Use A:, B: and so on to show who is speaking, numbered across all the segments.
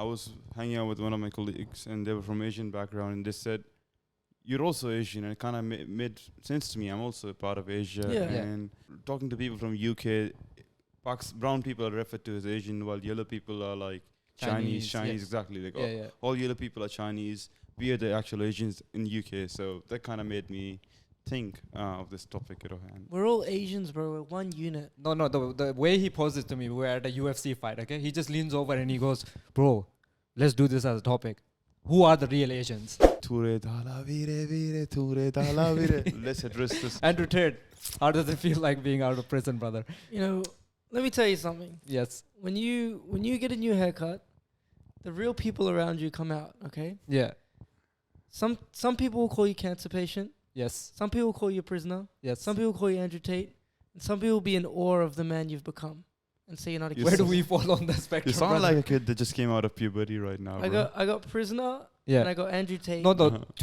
A: I was hanging out with one of my colleagues, and they were from Asian background, and they said, "You're also Asian," and it kind of made sense to me. I'm also a part of Asia, and talking to people from UK, brown people are referred to as Asian, while yellow people are like Chinese, exactly. Like all yellow people are Chinese. We are the actual Asians in UK, so that kind of made me think of this topic at hand.
B: We're all Asians, bro. We're one unit.
C: No, the way he posed it to me, we were at a UFC fight, okay? He just leans over and he goes, "Bro, let's do this as a topic. Who are the real Asians?"
A: Let's address this.
C: Andrew Trey, how does it feel like being out of prison, brother?
B: You know, let me tell you something.
C: Yes.
B: When you get a new haircut, the real people around you come out, okay?
C: Yeah.
B: Some people will call you cancer patient.
C: Yes.
B: Some people will call you a prisoner.
C: Yes.
B: Some people will call you Andrew Tate. And some people will be in awe of the man you've become and say you're not a
C: Where do we fall on the spectrum?
A: You sound
C: brother?
A: like a kid that just came out of puberty right now.
B: I got prisoner and I got Andrew Tate.
C: No,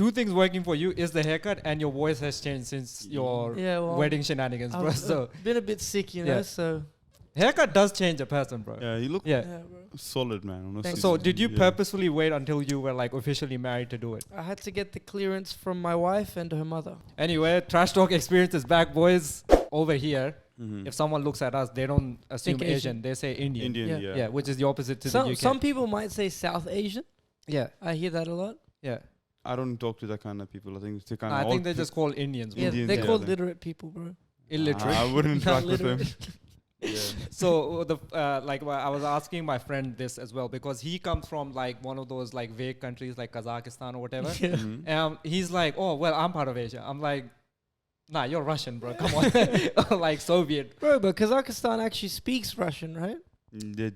C: two things working for you is the haircut and your voice has changed since your wedding shenanigans, bro. So
B: been a bit sick, you know, so
C: haircut does change a person, bro.
A: Yeah, you look
B: bro.
A: solid, man. Honestly.
C: So did you purposefully wait until you were like officially married to do it?
B: I had to get the clearance from my wife and her mother.
C: Anyway, Trash Talk Experience is back, boys. Over here, if someone looks at us, they don't assume Asian. They say Indian. Yeah, which is the opposite to the UK.
B: Some people might say South Asian.
C: Yeah.
B: I hear that a lot.
C: Yeah.
A: I don't talk to that kind of people. I think it's
C: I think they just call Indians.
B: Yeah, they're called literate people, bro.
C: Illiterate.
A: I wouldn't interact with them.
C: So I was asking my friend this as well because he comes from like one of those like vague countries like Kazakhstan or whatever. He's like, "Oh well, I'm part of Asia." I'm like, "Nah, you're Russian, bro. Come on." Like Soviet.
B: Bro, but Kazakhstan actually speaks Russian, right?
A: They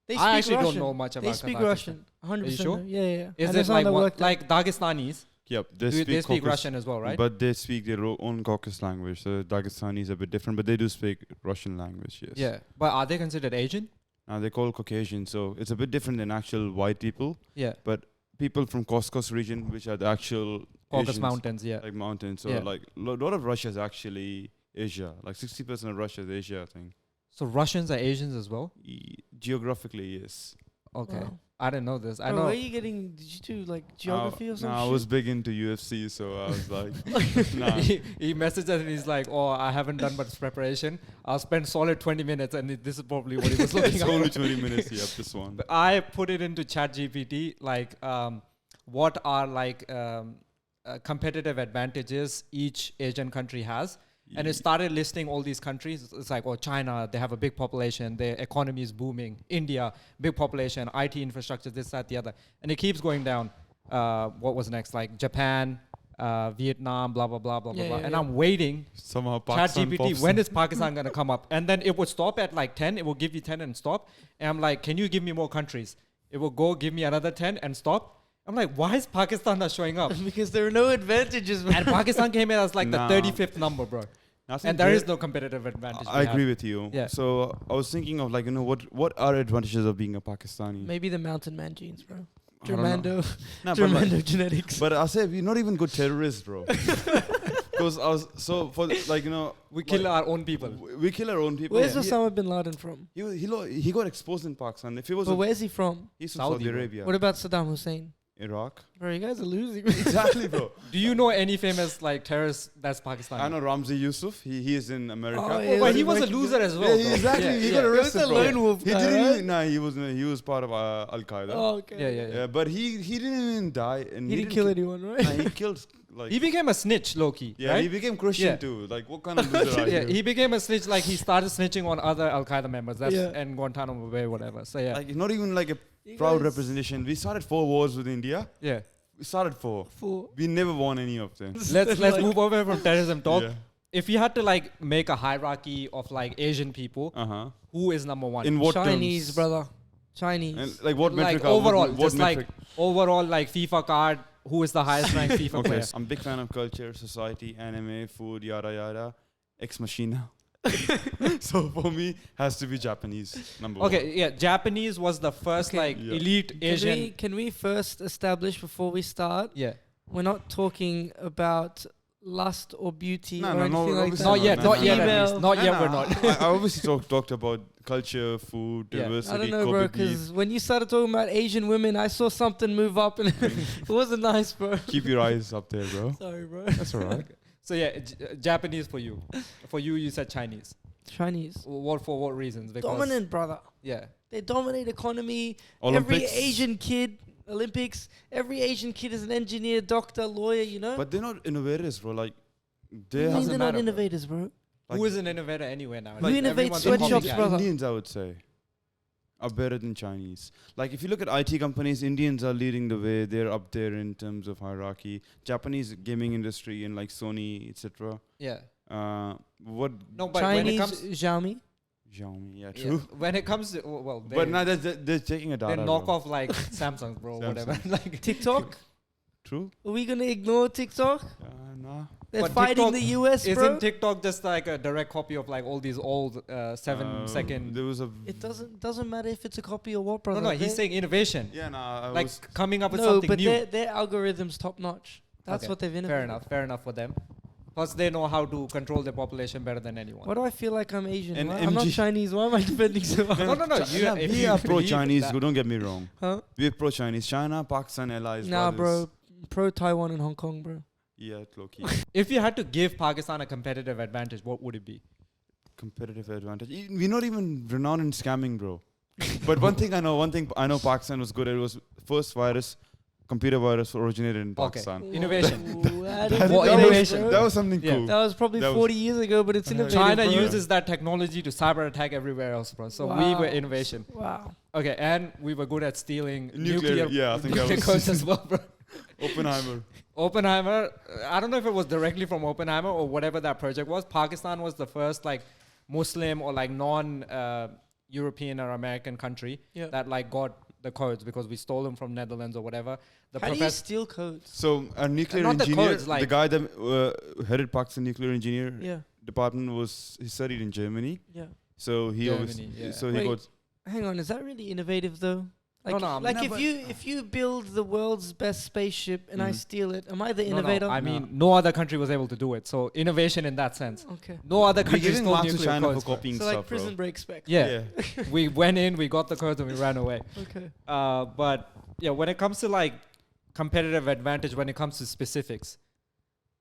B: They
C: I
B: speak
C: actually
B: Russian.
C: don't know much about
B: They speak
C: Kazakhstan.
B: Russian. 100%.
C: Are you sure?
B: Yeah.
C: Is it like Dagestanis?
A: Yep,
C: They speak Russian as well, right?
A: But they speak their own Caucasus language. So Dagestani is a bit different, but they do speak Russian language, yes.
C: Yeah, but are they considered Asian?
A: They're called Caucasian, so it's a bit different than actual white people.
C: Yeah.
A: But people from Caucasus region, which are the actual
C: Caucasus
A: Asians,
C: Mountains, yeah.
A: like mountains. So like a lot of Russia is actually Asia. Like 60% of Russia is Asia, I think.
C: So Russians are Asians as well?
A: Geographically, yes.
C: Okay.
B: Wow.
C: I didn't know this. I know.
B: Where are you getting? Did you do like geography or something?
A: No, I was big into UFC, so I was like, nah.
C: He messaged us and he's like, "Oh, I haven't done much preparation. I'll spend solid 20 minutes," and this is probably what he was looking
A: It's
C: at.
A: only 20 minutes, this one.
C: But I put it into ChatGPT, like, what are like competitive advantages each Asian country has. And it started listing all these countries. It's like, oh, China, they have a big population. Their economy is booming. India, big population, IT infrastructure, this, that, the other. And it keeps going down. What was next? Like Japan, Vietnam, blah, blah, blah, blah, blah. And I'm waiting.
A: Somehow Pakistan
C: ChatGPT, when is Pakistan going to come up? And then it would stop at like 10. It will give you 10 and stop. And I'm like, can you give me more countries? It will go give me another 10 and stop. I'm like, why is Pakistan not showing up?
B: Because there are no advantages, man.
C: And Pakistan came in as like the 35th number, bro. And there is no competitive advantage.
A: I agree with you.
C: Yeah.
A: So I was thinking of like, what are advantages of being a Pakistani?
B: Maybe the mountain man genes, bro.
A: Germando
B: genetics.
A: But I say we're not even good terrorists, bro. Because
C: we kill our own people.
A: We kill our own people.
B: Where's Osama bin Laden from?
A: He got exposed in Pakistan. If he was,
B: but where's he from?
A: He's from Saudi Arabia.
B: What about Saddam Hussein?
A: Iraq.
B: Bro, you guys are losing.
A: Exactly, bro.
C: Do you know any famous like terrorists that's Pakistani?
A: I know Ramzi Yusuf. He is in America.
C: But he was a loser as well.
A: Yeah, exactly. He got arrested,
B: he was a lone wolf.
A: He didn't. Nah, he was part of Al Qaeda.
B: Oh, okay.
C: Yeah.
A: But he didn't even die, and
B: he didn't kill anyone, right?
A: Nah, he killed. Like,
C: he became a snitch, low-key.
A: Yeah,
C: right?
A: He became Christian too. Like, what kind of loser are you?
C: He became a snitch. Like, he started snitching on other Al Qaeda members. That's and Guantanamo Bay, whatever. So yeah,
A: like not even like a proud representation. We started 4 wars with India.
C: Yeah.
A: We started 4. We never won any of them.
C: Let's move over from terrorism talk. Yeah. If you had to like make a hierarchy of like Asian people, who is number 1?
A: In what
B: Chinese,
A: terms?
B: brother. Chinese.
A: And like what metric?
C: Like overall,
A: what
C: just
A: metric?
C: like overall, like FIFA card. Who is the highest ranked FIFA player?
A: I'm a big fan of culture, society, anime, food, yada yada. Ex Machina. So for me, has to be Japanese. Number 1.
C: Okay, yeah, Japanese was the first elite Asian.
B: Can we first establish before we start?
C: Yeah.
B: We're not talking about lust or beauty
A: No,
B: or
A: no,
B: anything like
A: obviously
B: that.
C: Not yet,
A: man.
C: not yet at
B: Female.
C: least. Not yet, we're not.
A: I obviously talked about culture, food,
C: Yeah.
A: diversity,
B: I don't know, bro,
A: co-beat.
B: because when you started talking about Asian women, I saw something move up and it wasn't nice, bro.
A: Keep your eyes up there, bro.
B: Sorry, bro.
A: That's alright.
C: So yeah, Japanese for you. For you, you said Chinese.
B: Chinese.
C: What for? What reasons? Because
B: Dominant, brother.
C: Yeah.
B: They dominate economy.
A: Olympics.
B: Every Asian kid, Olympics, every Asian kid is an engineer, doctor, lawyer, you know?
A: But they're not innovators, bro. Like, they
B: I mean,
A: have
B: they're
C: matter,
B: not
C: bro.
B: innovators, bro.
A: Like-
C: Who is an innovator anywhere now?
B: Who innovates
C: everyone's a
B: sweatshops,
C: copycat.
B: brother?
A: Indians, I would say, are better than Chinese. Like, if you look at IT companies, Indians are leading the way. They're up there in terms of hierarchy. Japanese gaming industry and like Sony, etc.
C: Yeah.
A: What
C: No, but when it
B: Chinese,
C: comes,
B: Xiaomi.
A: Xiaomi? Yeah,
C: yeah,
A: true.
C: when it comes to well, they,
A: But now they're taking a
C: they
A: data.
C: knock
A: bro.
C: off like Samsung, bro, whatever.
A: Samsung.
C: Like
B: TikTok.
A: True.
B: Are we going to ignore TikTok?
A: Nah.
B: They're
C: But
B: fighting
C: TikTok
B: the US, bro.
C: isn't TikTok just like a direct copy of like all these old 7-second?
A: There was a.
B: It doesn't matter if it's a copy or what,
C: No,
B: brother.
C: no, he's saying innovation.
A: Yeah, nah.
C: Like coming up with
B: no,
C: something
B: but
C: new.
B: their algorithm's top notch. That's
C: Okay,
B: what they've innovated.
C: Fair enough for them. Plus, they know how to control their population better than anyone.
B: Why do I feel like I'm Asian?
A: And
B: I'm not
A: MG
B: Chinese. Why am I defending so hard?
C: No. If
A: we
C: you
A: are
C: believe
A: pro-Chinese.
C: that-
A: Don't get me wrong.
B: Huh?
A: We're pro-Chinese. China, Pakistan, allies.
B: Nah,
A: brothers.
B: bro. Pro Taiwan and Hong Kong, bro.
A: Yeah, low-key.
C: If you had to give Pakistan a competitive advantage, what would it be?
A: Competitive advantage. We're not even renowned in scamming, bro. But one thing I know Pakistan was good at was first computer virus originated in Pakistan.
C: Innovation.
B: Ooh, I didn't
A: That,
B: know
C: What
A: that
B: this,
C: innovation?
B: bro.
A: Was, that was something
C: Yeah.
A: cool.
B: That was probably
A: That was-
B: 40 years ago, but it's innovative.
C: China
B: bro.
C: uses that technology to cyber attack everywhere else, bro. So we were
B: Wow.
C: innovation.
B: Wow.
C: Okay, and we were good at stealing
A: Nuclear, yeah, I think that
C: nuclear
A: was-
C: codes as well, bro.
A: Oppenheimer.
C: Oppenheimer, I don't know if it was directly from Oppenheimer or whatever that project was. Pakistan was the first like Muslim or like non-European or American country
B: Yeah.
C: that like got the codes because we stole them from Netherlands or whatever. The
B: How do you
C: professor,
B: steal codes?
A: So a nuclear
C: Not the
A: engineer,
C: codes, like-
A: the guy that headed Pakistan nuclear engineer
B: Yeah.
A: department he studied in Germany.
B: Yeah.
A: So he
C: Germany, yeah.
A: so he
B: Wait.
A: got
B: Hang on, is that really innovative though? Like,
C: No,
B: like
A: no,
B: if
A: but-
B: you build the world's best spaceship and I
A: Mhm.
B: steal it, am I the
C: no,
B: innovator?
C: I mean, no other country was able to do it. So innovation in that sense.
B: Okay.
C: No other
A: we're
C: country
A: giving
C: stole
A: marks to
C: nuclear
A: China
C: codes.
A: for
C: bro.
A: copying
B: So
A: stuff,
B: like Prison
A: bro.
B: Break spec.
C: Yeah, we went in, we got the codes, and we ran away.
B: Okay.
C: But yeah, when it comes to like competitive advantage, when it comes to specifics,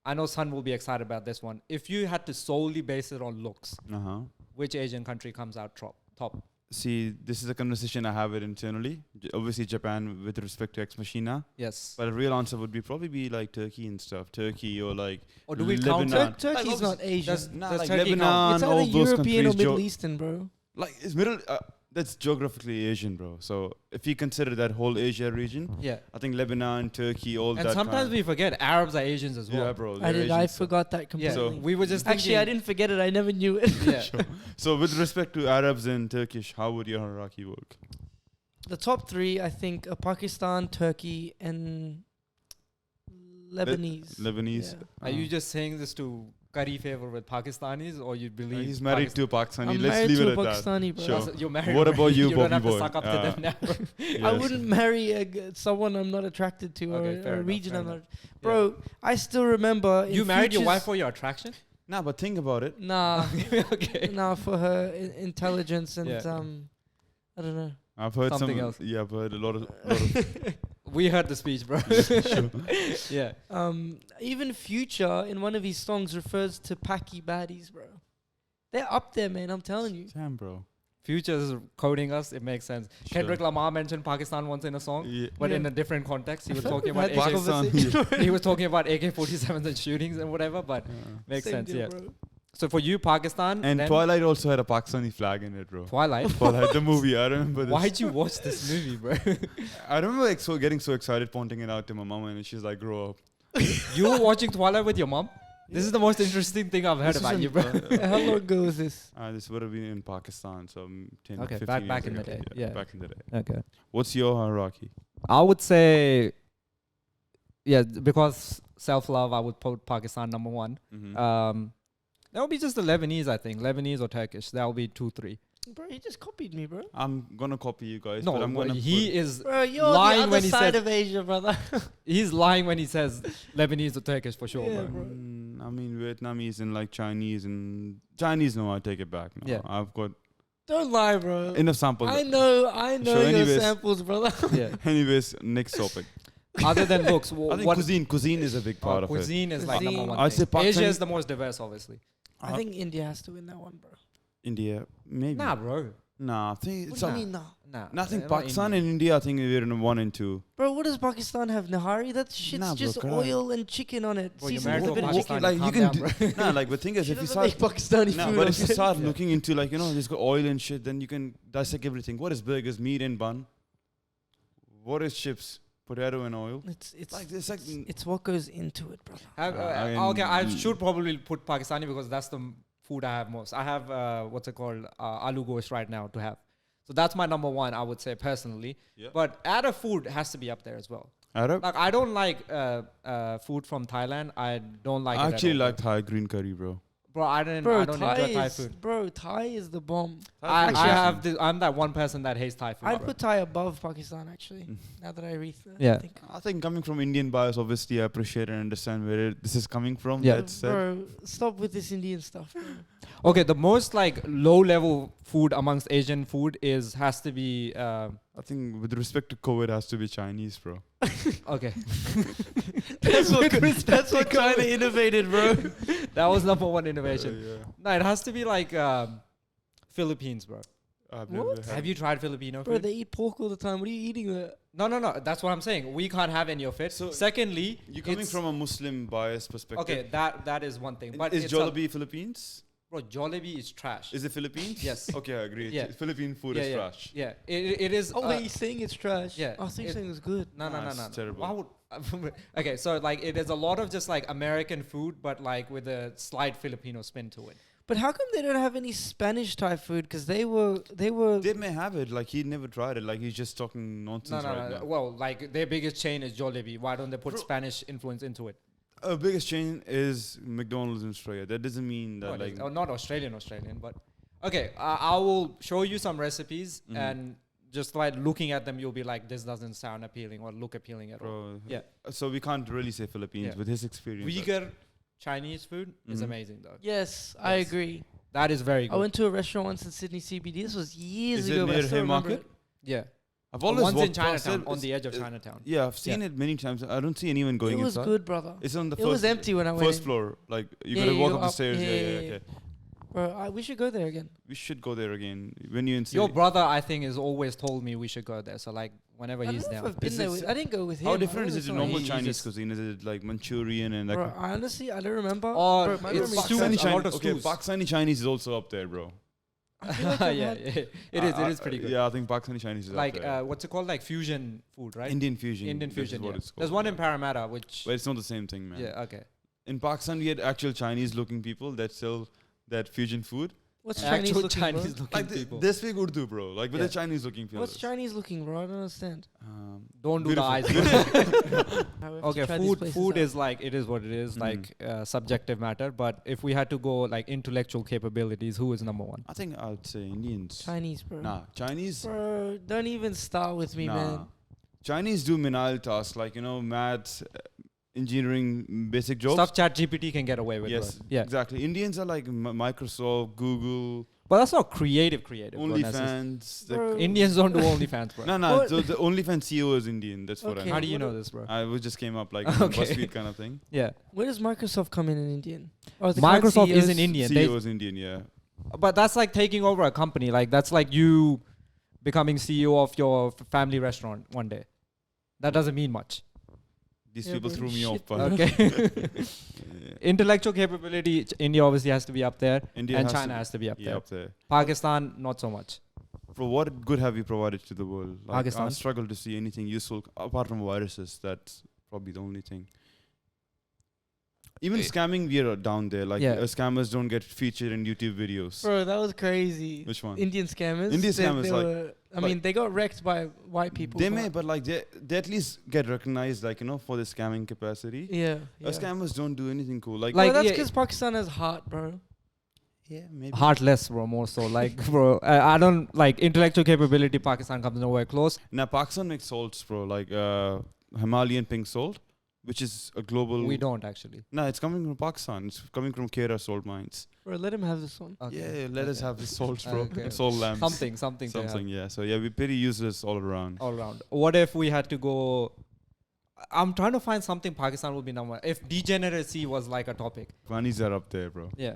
C: I know Sun will be excited about this one. If you had to solely base it on looks,
A: Uh-huh.
C: which Asian country comes out top?
A: See, this is a conversation I have it internally. Obviously, Japan with respect to Ex Machina,
C: Yes.
A: but a real answer would be probably like Turkey and stuff. Turkey or like
C: Or do we count
A: Lebanon.
B: Turkey's not Asian.
C: Does
A: like
C: Turkey
A: Lebanon,
C: count?
B: It's
A: all
B: either
A: those
B: European or
A: countries.
B: Middle Eastern, bro.
A: Like it's that's geographically Asian, bro. So if you consider that whole Asia region,
C: Yeah.
A: I think Lebanon, Turkey, all
C: And
A: that.
C: sometimes we forget Arabs are Asians as well.
A: yeah, bro.
B: I
A: they're
B: did. I
A: Asian, so-
B: forgot that
C: Yeah.
B: completely.
C: We were just
B: Actually, I
C: thinking-
B: didn't forget it. I never knew it.
C: Yeah.
A: So with respect to Arabs and Turkish, how would your hierarchy work?
B: The top three, I think, are Pakistan, Turkey, and Lebanese.
A: Lebanese.
B: Yeah.
C: Are you just saying this to curry favor with Pakistanis, or you believe
A: He's married
C: Pakistan-
A: to a Pakistani.
B: I'm
A: Let's
B: married
A: leave
B: to
A: it
B: a
A: at that.
B: Pakistani, bro.
A: Sure.
C: You're married.
A: What about you,
C: You don't
A: Bobby
C: have to
A: boy?
C: suck up to them now. bro.
B: I
A: Yes.
B: wouldn't marry someone I'm not attracted to
C: Okay,
B: or
C: fair
B: a
C: enough,
B: region
C: fair
B: I'm not.
C: enough.
B: Bro, I still remember. in
C: You married your
B: Futures-
C: wife for your attraction?
A: Nah, but think about it.
B: Nah,
C: Okay.
B: nah, for her intelligence and
C: Yeah.
B: I don't know.
A: I've heard
C: Something
A: some.
C: else.
A: Yeah, I've heard a lot of.
C: We heard the speech, bro. Yeah.
B: Even Future in one of his songs refers to Paki baddies, bro. They're up there, man. I'm telling you.
A: Damn, bro.
C: Future is coding us. It makes sense. Kendrick Lamar mentioned Pakistan once in a song,
A: Yeah.
C: but
B: Yeah.
C: in a different context. He was
B: I thought
C: talking
B: we've
C: about
B: had this
A: Pakistan.
B: conversation.
C: he was talking about AK-47s and shootings and whatever. But makes
B: Same
C: sense.
B: deal,
C: Yeah.
B: bro.
C: So for you, Pakistan
A: And
C: then
A: Twilight also had a Pakistani flag in it, bro.
C: Twilight.
A: Twilight, the movie. I remember this.
C: Why'd you watch this movie, bro?
A: I remember like getting so excited, pointing it out to my mom, and she's like, "Grow up."
C: You were watching Twilight with your mom? This is the most interesting thing I've heard
A: This
C: about
A: was
C: you,
A: in,
C: bro.
B: How long ago was this?
A: This would have been in Pakistan, so 10,
C: Okay,
A: 15
C: back
A: years
C: in the
A: ago.
C: day, yeah.
A: Back in the day.
C: Okay.
A: What's your hierarchy?
C: I would say, yeah, because self-love, I would put Pakistan number one. That would be just the Lebanese, I think. Lebanese or Turkish. That would be 2, 3.
B: Bro, you just copied me, bro.
A: I'm gonna copy you guys,
C: No,
A: but I'm gonna.
C: he is
B: Bro, you're
C: lying
B: the other
C: when he
B: side
C: says-
B: of Asia, brother.
C: he's lying when he says Lebanese or Turkish for sure,
B: Yeah,
C: bro.
B: bro.
A: mean, Vietnamese and like Chinese and Chinese. No, I take it back. No,
C: Yeah.
A: I've got
B: Don't lie, bro.
A: enough samples.
B: I know
A: So
B: your
A: anyways-
B: samples, brother.
C: Yeah.
A: Anyways, next topic.
C: Other than looks,
A: I think
C: what
A: cuisine is a big part of it.
C: cuisine is like number
B: Cuisine.
C: one.
A: I'd say
C: thing. Asia
A: Pakistani-
C: is the most diverse, obviously.
B: I think India has to win that one, bro.
A: India, maybe.
C: Nah, bro.
A: Nah, I think
B: What
A: it's
B: do you mean, no?
C: Nah.
A: nothing.
C: not
A: Pakistan
C: India.
A: and India, I think we're in 1 and 2.
B: Bro, what does Pakistan have? Nahari? That shit's
A: Nah, bro,
B: just
A: correct.
B: oil and chicken on it.
C: Bro, you're
B: Seasoned
C: married
B: with
C: to
B: a
C: a
B: bit of chicken.
C: Pakistani,
A: Like, you
C: calm
A: can
C: down,
A: do-
C: bro.
A: Nah, like the thing is,
B: She
A: if you
B: doesn't
A: start,
B: make Pakistani
A: nah,
B: food.
A: but
B: I'm
A: if you
B: saying.
A: start looking into like just got oil and shit, then you can dissect everything. What is burgers? Meat and bun. What is chips? Potato and oil.
B: It's
A: Like it's like
B: it's what goes into it, brother.
C: Okay, I
A: mean,
C: should probably put Pakistani because that's the food I have most. I have what's it called, aloo gosht right now to have. So that's my number one, I would say personally.
A: Yeah.
C: But Arab food has to be up there as well.
A: Arab.
C: Like I don't like food from Thailand. I don't like.
A: I
C: it at
A: actually
C: all,
A: like Thai green curry, bro.
C: bro. I don't
B: Bro,
C: enjoy Thai food.
B: Bro, Thai is the bomb.
C: I
A: food is
C: have
A: awesome.
C: I'm that one person that hates Thai food.
B: I'd
C: bro.
B: put Thai above Pakistan, actually. Now that I
C: Yeah.
B: think.
A: I think coming from Indian bias, obviously I appreciate and understand where this is coming from.
C: Yeah.
A: That's said.
B: Bro, stop with this Indian stuff, bro.
C: Okay, the most like low level food amongst Asian food has to be
A: I think with respect to COVID, has to be Chinese, bro.
C: okay.
B: That's what China innovated, bro.
C: That was number one innovation.
A: Yeah.
C: No, it has to be like Philippines, bro.
A: I've
B: What?
A: never had
C: Have you tried Filipino
B: Bro,
C: food?
B: they eat pork all the time. What are you eating there?
C: No. That's what I'm saying. We can't have any of it.
A: So
C: Secondly,
A: You're coming
C: it's-
A: from a Muslim bias perspective.
C: okay, that is one thing. But
A: Is
C: it's
A: Jollibee Philippines?
C: bro, Jollibee is trash.
A: Is it Philippines?
C: Yes.
A: Okay, I agree.
C: Yeah.
A: Philippine food
C: yeah,
A: is
C: yeah,
A: trash.
C: Yeah, it is.
B: Oh, wait, you're saying it's trash?
C: yeah,
B: I think you're
C: it-
B: saying it's good.
C: No.
A: It's terrible.
C: Why would? Okay, so like it is a lot of just like American food, but like with a slight Filipino spin to it.
B: But how come they don't have any Spanish Thai food? Because they were.
A: They may have it. Like he never tried it. Like he's just talking nonsense right now.
C: Well, like their biggest chain is Jollibee. Why don't they put
A: Bro.
C: Spanish influence into it?
A: Biggest chain is McDonald's in Australia. That doesn't mean that
C: What is-
A: like.
C: oh, not Australian, but okay. I will show you some recipes
A: Mhm.
C: and just like looking at them, you'll be like, this doesn't sound appealing or look appealing at all.
A: Bro,
C: Yeah.
A: So we can't really say Philippines
C: Yeah.
A: with his experience.
C: Uyghur Chinese food is
A: Mhm.
C: amazing though.
B: Yes, I
C: Yes.
B: agree.
C: That is very good.
B: I went to a restaurant once in Sydney CBD. This was years
A: Is it
B: ago, but I
A: near
B: still remember
A: Haymarket?
B: it.
C: Yeah.
A: I've always
C: One's in
A: walked past
C: Chinatown,
A: it.
C: on the edge of
A: It's-
C: Chinatown.
A: Yeah, I've seen it many times. I don't see anyone going
B: It was
A: inside.
B: good, brother.
A: It's on the
B: It was empty when I went.
A: first
B: in.
A: floor. Like you
B: Yeah,
A: gotta
B: you
A: walk
B: go
A: up the
B: up.
A: stairs.
B: Yeah,
A: Yeah,
B: yeah,
A: yeah,
B: yeah.
A: okay.
B: Bro, we should go there again.
A: We should go there again when you in
C: Your
A: Sydney.
C: brother, I think, has always told me we should go there. So like whenever
B: I
C: he's
B: don't know if
C: down.
B: I've been
A: Is
B: there
A: it-
B: with, I didn't go with him.
A: How
B: I
A: different
B: don't
A: is it
B: know,
A: to normal
C: He
A: Chinese
C: just-
A: cuisine? Is it like Manchurian and like?
B: Bro, I honestly, I don't remember.
C: Or
B: Bro, my
C: it's
B: memory's
C: stews,
B: terrible.
C: a lot of
A: okay,
C: stews.
A: Pakistani Chinese is also up there, bro.
B: I feel like I've
C: yeah,
B: had-
C: it is pretty good.
A: Yeah, I think Pakistani Chinese is
C: Like
A: up there.
C: what's it called? Like fusion food, right?
A: Indian fusion.
C: Indian
A: this
C: fusion.
A: is what
C: Yeah.
A: it's called,
C: There's one
A: yeah.
C: in Parramatta, which
A: But it's not the same thing, man.
C: yeah, okay.
A: In Pakistan, we had actual Chinese-looking people that sell that fusion food.
B: What's
C: Actual
B: Chinese looking,
C: Chinese
B: bro?
C: looking
A: Like
C: people.
A: they speak Urdu, bro. Like with
C: Yeah.
A: the Chinese-looking people.
B: What's Chinese looking, bro? I don't understand.
C: Don't do the eyes. Okay, food is like it is what it is, like subjective matter. But if we had to go like intellectual capabilities, who is number one?
A: I think I'd say Indians.
B: Chinese, bro.
A: Nah, Chinese.
B: Bro, don't even start with me,
A: Nah.
B: man.
A: Chinese do menial tasks like maths, engineering, basic jobs.
C: Stuff ChatGPT can get away with.
A: Yes,
C: bro. Yeah,
A: exactly. Indians are like Microsoft, Google,
C: but that's not creative. bro. That's just-
A: OnlyFans.
B: Bro.
C: Indians don't do OnlyFans, bro.
A: No.
B: What?
A: So the OnlyFans CEO is Indian. That's what I
B: Okay.
A: know.
C: How do you
B: What
C: know
B: a-
C: this, bro?
A: I was just came up like
C: Okay.
A: BuzzFeed kind of thing.
C: Yeah,
B: Where does Microsoft come in Indian? Or the current
C: Microsoft is
B: CEOs
C: in Indian. They,
A: CEO is Indian, yeah.
C: but that's like taking over a company. Like that's like you becoming CEO of your family restaurant one day. That doesn't mean much.
A: These
B: Yeah,
A: people
B: bro,
A: threw me
B: shit,
A: off.
B: bro.
A: But
C: Okay.
A: yeah.
C: Intellectual capability, India obviously has to be up there,
A: India
C: and
A: has
C: China
A: to
C: has to be up
A: yeah,
C: there.
A: up there.
C: Pakistan, not so much.
A: For what good have you provided to the world? Like, I
C: Pakistan?
A: struggle to see anything useful apart from viruses. That's probably the only thing. Even scamming, we are down there. Like
C: Yeah.
A: scammers don't get featured in YouTube videos.
B: Bro, that was crazy.
A: Which one?
B: Indian scammers.
A: Indian scammers,
B: They
A: like-
B: were, I
A: like-
B: mean, they got wrecked by white people.
A: They may, but like they at least get recognized, like for the scamming capacity.
B: Yeah. yeah.
A: Scammers don't do anything cool. Like,
B: Like,
C: Like,
B: that's
C: yeah.
B: because Pakistan has heart, bro.
A: yeah, maybe.
C: Heartless, bro, more so. Like, bro, I don't like intellectual capability. Pakistan comes nowhere close.
A: Now Pakistan makes salts, bro. Like Himalayan pink salt. which is a global.
C: We don't actually.
A: No, it's coming from Pakistan. It's coming from Kera salt mines.
B: Bro, let him have this one.
A: Yeah, let us have the salt, bro.
C: Okay.
A: Salt lamps.
C: Something. to have
A: Something, yeah. So yeah, we're pretty useless all around.
C: all around. What if we had to go? I'm trying to find something Pakistan would be number. If degeneracy was like a topic.
A: Bunnies are up there, bro.
C: Yeah.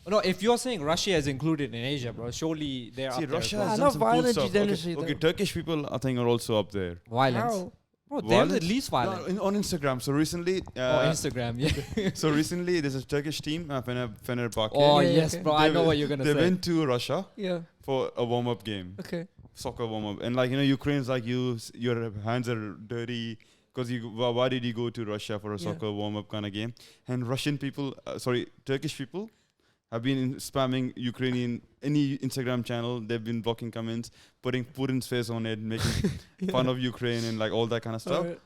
C: No, if you're saying Russia is included in Asia, bro, surely they're
A: See,
C: up there.
A: Russia
C: as well.
A: has
B: not
A: done some cool
B: violent
A: stuff.
B: degeneracy,
A: Okay,
B: though.
A: Turkish people, I think, are also up there.
C: Violence.
B: How?
C: Bro, they're the
A: Violence?
C: least violent.
A: No, on Instagram. So recently,
C: Instagram, yeah.
A: so recently, there's a Turkish team, Fenerbahce.
C: Oh,
B: Yeah,
C: yes,
B: okay.
C: bro. I know what you're going to
A: They
C: say.
A: went to Russia
B: Yeah.
A: for a warm-up game,
B: Okay.
A: soccer warm-up, and like Ukraine's like your hands are dirty because why did you go to Russia for a
B: Yeah.
A: soccer warm-up kind of game? And Russian people, Turkish people, have been spamming Ukrainian any Instagram channel. They've been blocking comments, putting Putin's face on it, making fun of Ukraine and like all that kind of stuff.
B: Alright.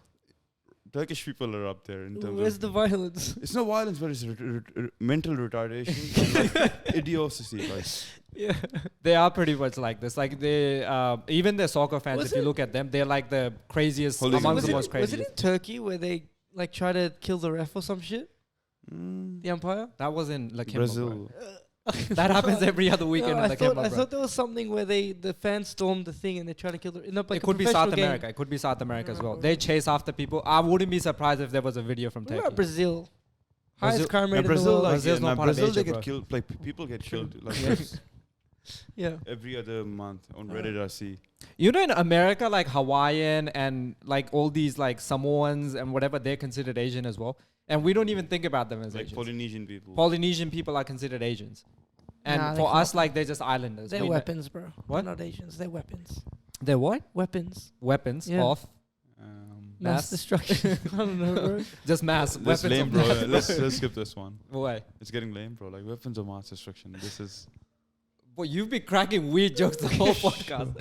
A: Turkish people are up there in terms
B: Where's
A: of
B: the violence?
A: it's not violence, but it's mental retardation and like idiocy. Like
B: Yeah.
C: They are pretty much like this. Like they, even the soccer fans,
B: Was
C: if you
B: it-
C: look at them, they're like the craziest,
A: Hooligans.
C: amongst
B: Was
C: the
B: it,
C: most
B: was it
C: craziest.
B: in Turkey where they like try to kill the ref or some shit? The umpire?
C: That was in like
A: Brazil.
C: That happens every other weekend
B: No,
C: in
B: I
C: the
B: thought,
C: Kemba,
B: I
C: bro.
B: thought there was something where the fans stormed the thing and they try to kill the. No, like
C: It could
B: a
C: be South
B: professional game.
C: America. It could be South America as well. They chase after people. I wouldn't be surprised if there was a video from
B: What
C: Turkey.
B: about Brazil?
C: Brazil-
B: Highest crime rate in the
A: Brazil,
B: world.
A: like
C: Brazil's not part of
A: Brazil,
C: Asia,
A: they
C: bro.
A: get killed. Like people get killed like
B: Yeah.
A: every other month on Reddit. I see.
C: You know, in America, like Hawaiian and like all these like Samoans and whatever, they're considered Asian as well. And we don't even think about them as
A: Like
C: Asians.
A: Polynesian people.
C: Polynesian people are considered Asians. And
B: Nah, they
C: for us,
B: can't.
C: like, they're just islanders.
B: They're
C: We
B: weapons, bro.
C: What?
B: They're not Asians. They're weapons.
C: They're what?
B: Weapons.
C: Weapons
B: Yeah.
C: of
B: Mass
C: Mass?
B: destruction. I don't know, bro.
C: just mass.
A: That's
C: Weapons
A: lame,
C: of
A: bro.
C: mass.
A: let's skip this one.
C: Why?
A: It's getting lame, bro. Like weapons of mass destruction. This is
C: Well, you've been cracking weird jokes the whole podcast.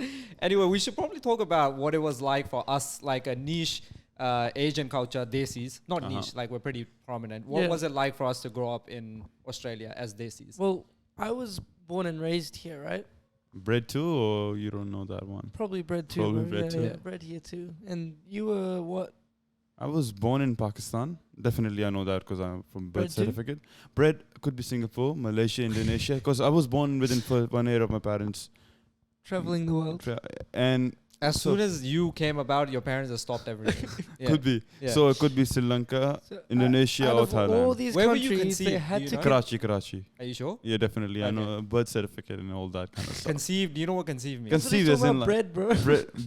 C: Anyway, we should probably talk about what it was like for us, like a niche Asian culture, desis. Not niche, like we're pretty prominent. What
B: Yeah.
C: was it like for us to grow up in Australia as desis?
B: Well, I was born and raised here, right?
A: bred too, or you don't know that one.
B: Probably bred too.
A: Probably
B: bro.
A: bred
B: yeah,
A: too.
B: yeah, bred here too. And you were what?
A: I was born in Pakistan. Definitely, I know that because I'm from birth
B: Bred too?
A: certificate. Bred could be Singapore, Malaysia, Indonesia. Because I was born within 1 year of my parents.
B: Traveling the world.
A: And
C: As
A: so-
C: soon as you came about, your parents have stopped everything. Yeah.
A: could be.
C: Yeah.
A: So it could be Sri Lanka,
B: So,
A: Indonesia,
B: out
A: or
B: of all
A: Thailand.
B: these
C: Where were you
B: countries, they
C: conceived?
B: had
C: Do you
B: to.
C: know?
A: Karachi.
C: Are you sure?
A: Yeah, definitely. I
C: Okay.
A: know birth certificate and all that kind of stuff.
C: Conceived. Do you know what conceived means?
A: Conce-
B: Conceived
A: as in, like,
B: bread, bro.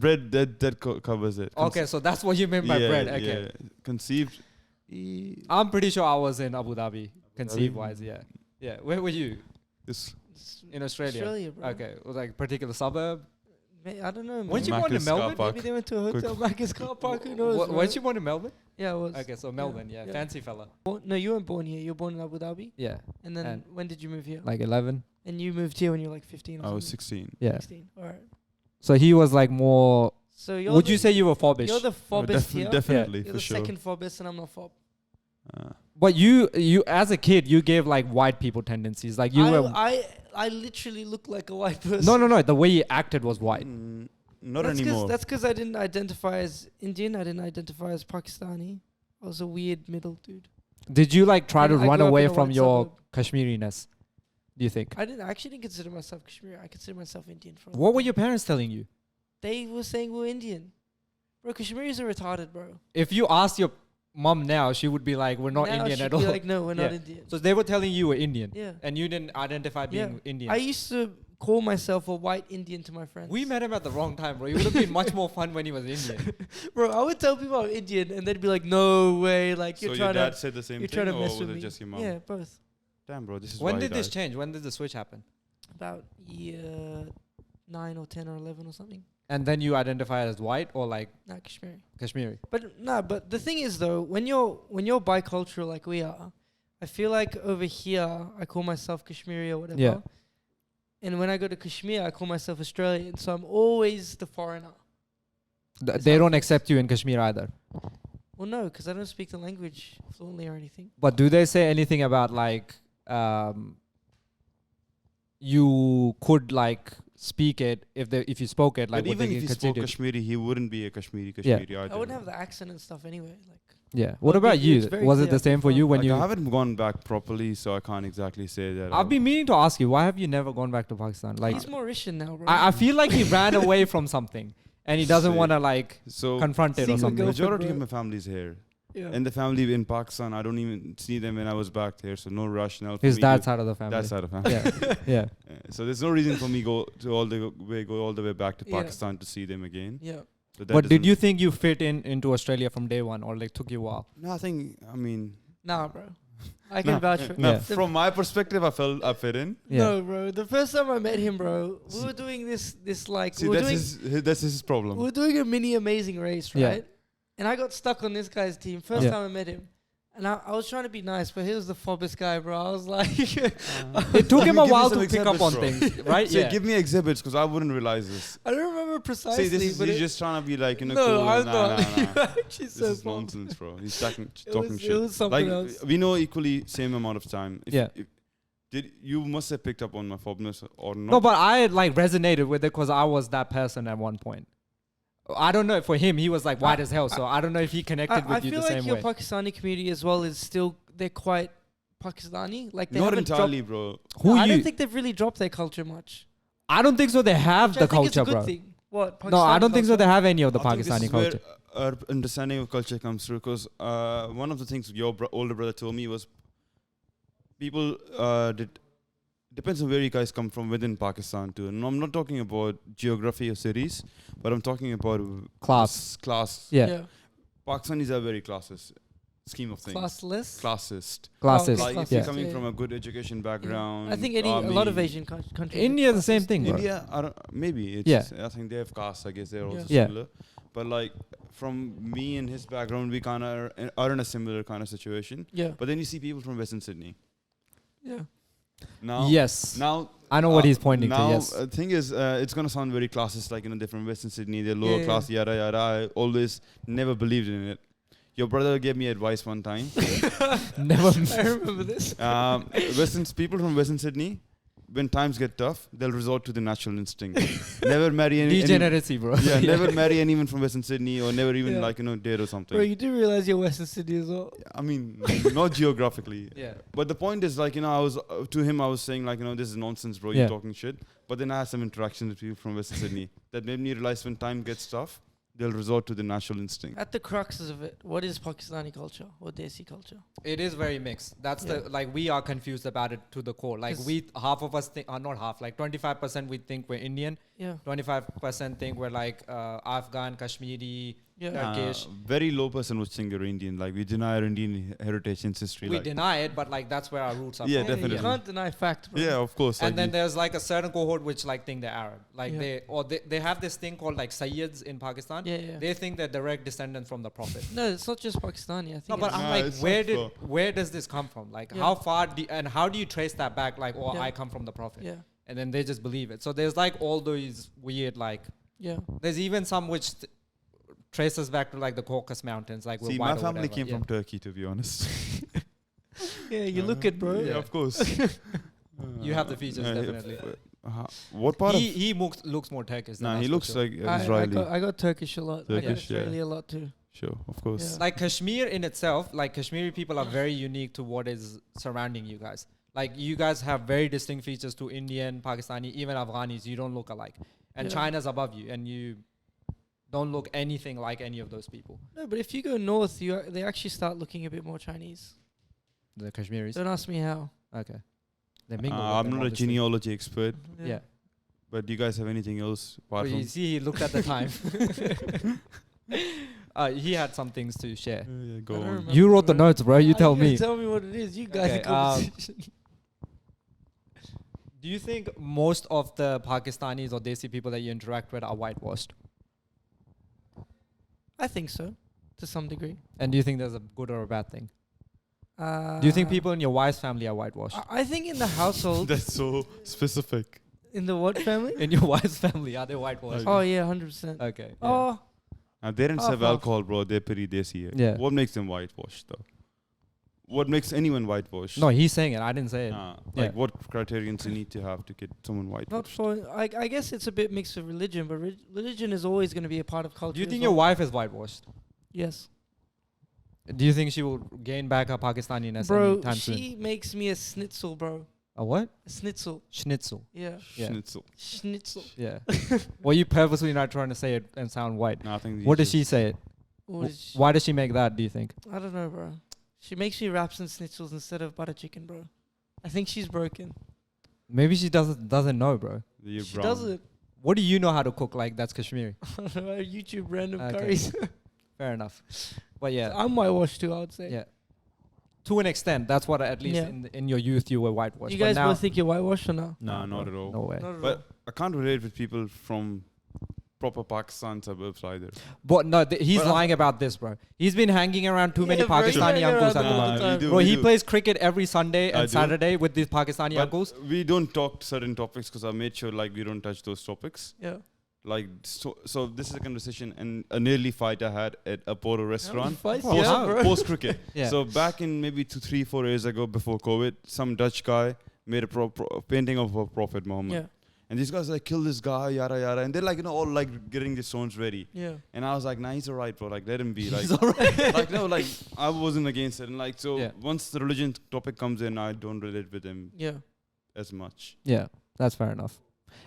A: bread that covers it.
C: Okay, so that's what you meant by bread. Okay.
A: Yeah. Conceived.
C: I'm pretty sure I was in Abu Dhabi, conceived wise. Yeah. Yeah. Where were you?
A: This
C: In Australia.
B: Australia, bro.
C: Okay. It was like particular suburb.
B: I don't know, man.
C: Weren't you born in
A: Macca's car
C: Melbourne?
A: park.
B: Maybe they went to a hotel, Macca's car park, who knows? bro?
C: Weren't you born in Melbourne?
B: Yeah, I was.
C: Okay, so Melbourne, yeah.
B: yeah.
C: Fancy fella.
B: No, you weren't born here. You were born in Abu Dhabi.
C: Yeah.
B: And then
C: And-
B: when did you move here?
C: Like 11.
B: And you moved here when you were like 15 or
A: I was
B: something?
A: 16.
C: Yeah.
B: 16. All right.
C: So he was like more.
B: So you're
C: Would
B: the,
C: you say you were fobbish?
B: you're the fobbist here?
A: Definitely,
B: You're
A: for
B: the
A: sure.
B: second fobbist and I'm not fob.
C: But you as a kid, you gave like white people tendencies. Like you were.
B: I literally look like a white person.
C: No. The way you acted was white.
A: Not
B: that's
A: anymore.
B: That's because I didn't identify as Indian. I didn't identify as Pakistani. I was a weird middle dude.
C: Did you like try
B: I
C: to
B: grew
C: run
B: up
C: away
B: in a
C: from
B: white
C: your
B: suburb.
C: Kashmiriness? Do you think?
B: I actually didn't consider myself Kashmiri. I consider myself Indian. For a
C: What
B: long
C: were
B: time.
C: your parents telling you?
B: They were saying we're Indian. Bro, Kashmiris are retarded, bro.
C: If you asked your mom now, she would be like, "We're not
B: Now
C: Indian
B: she'd
C: at
B: be
C: all."
B: like, no, we're not
C: Yeah.
B: Indian.
C: So they were telling you were Indian,
B: Yeah.
C: and you didn't identify being
B: Yeah.
C: Indian.
B: I used to call myself a white Indian to my friends.
C: We met him at the wrong time, bro. It would have been much more fun when he was Indian.
B: Bro, I would tell people I'm Indian and they'd be like, no way. Like,
A: So
B: you're
A: your
B: trying
A: dad
B: to,
A: said the same
B: you're
A: thing,
B: trying to
A: or
B: mess
A: was
B: with
A: it
B: me.
A: just your mom?
B: Yeah, both.
A: Damn, bro, this is
C: When
A: why
C: did
A: he
C: this
A: died.
C: change? When did the switch happen?
B: About year 9 or 10 or 11 or something.
C: And then you identified as white or like
B: Not Kashmiri.
C: Kashmiri?
B: But the thing is though, when you're bicultural like we are, I feel like over here I call myself Kashmiri or whatever.
C: Yeah.
B: And when I go to Kashmir, I call myself Australian. So I'm always the foreigner.
C: They don't accept you in Kashmir either.
B: Well, no, because I don't speak the language fluently or anything.
C: But do they say anything about like you could like speak it, if you spoke it, like
A: but
C: would
A: even
C: they
A: if
C: get
A: he spoke
C: considered?
A: Kashmiri, he wouldn't be a Kashmiri
C: Yeah.
A: either.
B: I wouldn't have the accent and stuff anyway. Like,
C: Yeah. What
B: Well,
C: about
B: it's
C: you?
B: very
C: Was it
B: clear
C: the same for
B: from-
C: you when
A: Like,
C: you?
A: I haven't gone back properly, so I can't exactly say that.
C: I've been meaning to ask you, why have you never gone back to Pakistan? Like,
B: he's Mauritian now, bro.
C: I feel like he ran away from something, and he doesn't
A: See,
C: want to like
A: so
C: confront it or
B: Single
C: something.
B: girl-
A: majority
B: bro.
A: of my family is here,
B: yeah.
A: and the family in Pakistan, I don't even see them when I was back there, so no rationale. For
C: His
A: me
C: dad's
A: to,
C: side of the family.
A: that side of family.
C: Yeah. Yeah.
A: So there's no reason for me go all the way back to
B: Yeah.
A: Pakistan to see them again.
B: Yeah.
A: So that
C: But did
A: doesn't-
C: you think you fit into Australia from day one, or like took you a while?
A: Nothing. I mean,
B: Nah, bro. I can
A: Nah,
B: vouch for it.
C: Yeah.
A: from my perspective, I felt I fit in.
C: Yeah.
B: No, bro. The first time I met him, bro, we were doing this like
A: See,
B: we were
A: that's his problem.
B: we were doing a mini amazing race,
C: Yeah.
B: right? And I got stuck on this guy's team. First
C: Yeah.
B: time I met him. And I was trying to be nice, but he was the fobbest guy, bro. I was like,
C: It took him a
A: Give me
C: while
A: some
C: to pick up
A: examples,
C: on
A: bro.
C: things, right?
A: Say,
C: Yeah.
A: give me exhibits because I wouldn't realize this.
B: I don't remember precisely.
A: See,
B: but
A: he's
B: it-
A: just trying to be like,
B: no,
A: cool.
B: I'm
A: Nah,
B: not.
A: nah, nah.
B: Actually,
A: This
B: so
A: is
B: far.
A: nonsense, bro. He's talking
B: It
A: shit.
B: was something else.
A: We know equally same amount of time.
C: Yeah.
A: Did you must have picked up on my fobness or not?
C: No, but I like resonated with it because I was that person at one point. I don't know if for him he was like white as hell, so I don't know if he connected
B: I
C: with you
B: feel
C: the
B: like
C: same
B: your
C: way.
B: Pakistani community as well is still, they're quite Pakistani. Like they
A: not
B: haven't
A: entirely, bro.
B: dropped,
C: Who
B: I
C: you?
B: don't think they've really dropped their culture much.
C: I don't think so. They have
B: Which
C: the
B: I think is a
C: culture,
B: good
C: bro.
B: thing. What?
C: No, I
B: Pakistani
C: don't think so.
B: culture?
C: They have any of the
A: I think this
C: Pakistani
A: is where
C: culture.
A: our understanding of culture comes through because one of the things your older brother told me was people depends on where you guys come from within Pakistan too. And I'm not talking about geography or cities, but I'm talking about class.
C: Yeah.
A: Pakistanis are very classist scheme of things.
B: Classless.
A: Classist.
C: Classes.
A: Like if
B: Classist,
A: you're
C: Yeah.
A: coming
B: yeah.
A: from a good education background.
B: I think a lot of
A: army,
B: Asian countries.
C: India
B: are
C: the same
B: classist.
C: thing, bro.
A: India, I don't, maybe it's.
C: Yeah.
A: I think they have castes. I guess they're also
C: Yeah.
A: similar. But like from me and his background, we kind of are in a similar kind of situation.
B: Yeah.
A: But then you see people from Western Sydney.
B: Yeah.
A: Now,
C: Yes.
A: Now
C: I know what he's pointing to.
A: now,
C: Yes.
A: thing is, it's gonna sound very classist, like they're from Western Sydney, they're lower
B: Yeah,
A: class, yada yada. I always never believed in it. Your brother gave me advice one time.
C: Never.
B: I remember this.
A: People from Western Sydney, when times get tough, they'll resort to the natural instinct. Never marry any.
C: Degeneracy, bro.
A: Yeah, never marry anyone from Western Sydney, or never even
B: Yeah.
A: date or something.
B: Bro, you do realize you're Western Sydney as well.
A: I mean, not geographically.
C: Yeah.
A: But the point is, I was to him, I was saying, this is nonsense, bro.
C: Yeah.
A: You're talking shit. But then I had some interactions with people from Western Sydney that made me realize when time gets tough, they'll resort to the natural instinct.
B: At the cruxes of it, what is Pakistani culture or Desi culture?
C: It is very mixed. That's
B: Yeah.
C: we are confused about it to the core. Like
B: 'Cause-
C: half of us think, not half, like 25% we think we're Indian,
B: Yeah.
C: 25% think we're like Afghan, Kashmiri,
B: Yeah.
C: Turkish.
A: Very low person would think you're Indian. Like we deny our Indian heritage and history.
C: We
A: like,
C: deny it, but like that's where our roots are
A: Yeah,
C: from.
A: definitely.
B: You can't deny fact, bro.
A: yeah, of course.
C: And then there's like a certain cohort which like think they're Arab. Like
B: Yeah.
C: they have this thing called like Sayyids in Pakistan.
B: Yeah, yeah.
C: They think they're direct descendants from the Prophet.
B: No, it's not just Pakistani. I think
C: No, but
B: it's-
C: I'm
A: No,
C: like,
A: it's not
C: where does this come from? Like,
B: Yeah.
C: how far and how do you trace that back? Like,
B: Yeah.
C: I come from the Prophet,
B: yeah,
C: and then they just believe it. So there's like all those weird like.
B: yeah.
C: There's even some which traces back to like the Caucasus Mountains. Like, we're
A: See,
C: white
A: my
C: or
A: family
C: whatever.
A: came
C: Yeah.
A: from Turkey, to be honest.
B: Yeah, you look it, bro.
A: Yeah, of course.
C: You have the features, definitely.
A: What part of?
C: He looks more Turkish. Than
A: Nah,
C: us
A: he
C: for
A: looks
C: sure.
A: like
B: I
A: Israeli.
B: got Turkish a lot. I got
A: Turkish, yeah.
B: Israeli a lot too.
A: Sure, of course.
B: Yeah.
C: Like Kashmir in itself, like Kashmiri people are very unique to what is surrounding you guys. Like you guys have very distinct features to Indian, Pakistani, even Afghanis. You don't look alike, and
B: Yeah.
C: China's above you, and you don't look anything like any of those people.
B: No, but if you go north, they actually start looking a bit more Chinese.
C: The Kashmiris.
B: Don't ask me how.
C: Okay. They mingle with
A: I'm
C: them,
A: not a
C: obviously.
A: genealogy expert,
C: Yeah.
A: but do you guys have anything else apart
C: Well,
A: from?
C: you see, he looked at the time. He had some things to share.
A: Yeah, go
B: I don't
A: on.
B: remember.
C: You wrote the notes, bro. You tell me.
B: Tell me what it is. You guys
C: Okay,
B: are conversation.
C: Do you think most of the Pakistanis or Desi people that you interact with are whitewashed?
B: I think so, to some degree.
C: And do you think there's a good or a bad thing?
B: Do
C: Do you think people in your wife's family are whitewashed?
B: I think in the household,
A: That's so specific.
B: in the what family?
C: In your wife's family, are they whitewashed?
B: Oh yeah, 100%.
C: Okay. yeah.
B: Oh,
A: They didn't
B: Half,
A: serve
B: half.
A: alcohol, bro. They're pretty desi here.
C: Yeah.
A: What makes them whitewashed, though? what makes anyone whitewashed?
C: No, he's saying it. I didn't say it.
A: Like what criterions you need to have to get someone whitewashed?
B: Not for. I guess it's a bit mixed with religion, but religion is always going to be a part of culture.
C: Do you think
B: well.
C: your wife is whitewashed?
B: Yes.
C: Do you think she will gain back her Pakistaniness
B: Bro,
C: anytime soon?
B: she makes me a schnitzel, bro.
C: A what?
B: A schnitzel.
C: Schnitzel.
B: Yeah.
A: Schnitzel.
B: Schnitzel.
C: Yeah. Well, you purposely not trying to say it and sound white.
A: No, I think
C: What does she say it? Why does she make that, do you think?
B: I don't know, bro. She makes me wraps and schnitzels instead of butter chicken, bro. I think she's broken.
C: Maybe she doesn't know, bro.
B: She doesn't.
C: What do you know how to cook like that's Kashmiri?
B: I don't know, YouTube random
C: Okay.
B: curries.
C: Fair enough. But yeah.
B: I'm whitewashed too, I would say.
C: Yeah. To an extent, that's what at least in your youth you were whitewashed.
B: You guys
C: but now
B: both think you're whitewashed or no?
A: No, not at all.
C: No way.
B: Not at all.
A: But I can't relate with people from proper Pakistan suburbs either.
C: But no, he's
A: But
C: lying about this, bro. He's been hanging around too many
B: bro, he's
C: Pakistani
B: hanging
C: uncles at
B: around
C: the
B: all
C: moment.
B: the time.
A: we do,
C: Bro,
A: we
C: he
A: do.
C: plays cricket every Sunday
A: I
C: and
A: do.
C: Saturday with these Pakistani
A: But
C: uncles.
A: we don't talk certain topics because I made sure like we don't touch those topics.
B: Yeah.
A: Like so this is a conversation and a nearly fight I had at a Poro restaurant.
B: Fights,
C: Oh,
B: yeah,
C: wow.
B: bro.
A: Post cricket.
C: Yeah.
A: So back in maybe 3-4 years ago before COVID, some Dutch guy made a painting of a Prophet Muhammad.
B: Yeah.
A: And these guys like kill this guy, yada yada, and they're like all like getting their stones ready.
B: Yeah.
A: And I was like, nah, he's alright, bro. Like let him be. Like,
C: He's alright.
A: like no, like I wasn't against it. And like so,
C: Yeah.
A: once the religion topic comes in, I don't relate with him
B: Yeah.
A: as much.
C: Yeah, that's fair enough.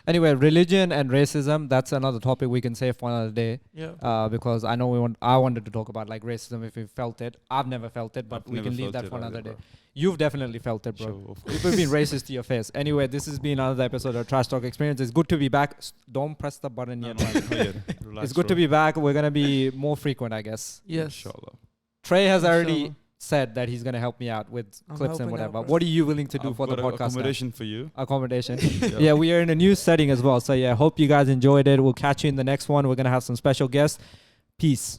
C: Anyway, religion and racism, that's another topic we can save for another day.
B: Yeah.
C: Because I know I wanted to talk about like racism if we felt it. I've never felt it, but
A: I've
C: we
A: never
C: can leave
A: felt
C: that
A: it
C: for another
A: either,
C: day.
A: bro.
C: You've definitely felt it, bro.
A: Sure, of course.
C: People have been racist to your face. Anyway, this has been another episode of Trash Talk Experience. It's good to be back. Don't press the button yet. man.
A: Relax,
C: It's good to
A: bro.
C: be back. We're going to be more frequent, I guess.
B: Yes.
A: Inshallah.
C: Trey has already
B: Inshallah.
C: said that he's going to help me out with
B: I'm
C: clips and
B: helping
C: whatever.
B: out, bro.
C: What are you willing to do
A: I've
C: for the
A: got a
C: podcast now?
A: accommodation for you.
C: Accommodation. Yeah, we are in a new setting as well. So yeah, hope you guys enjoyed it. We'll catch you in the next one. We're going to have some special guests. Peace.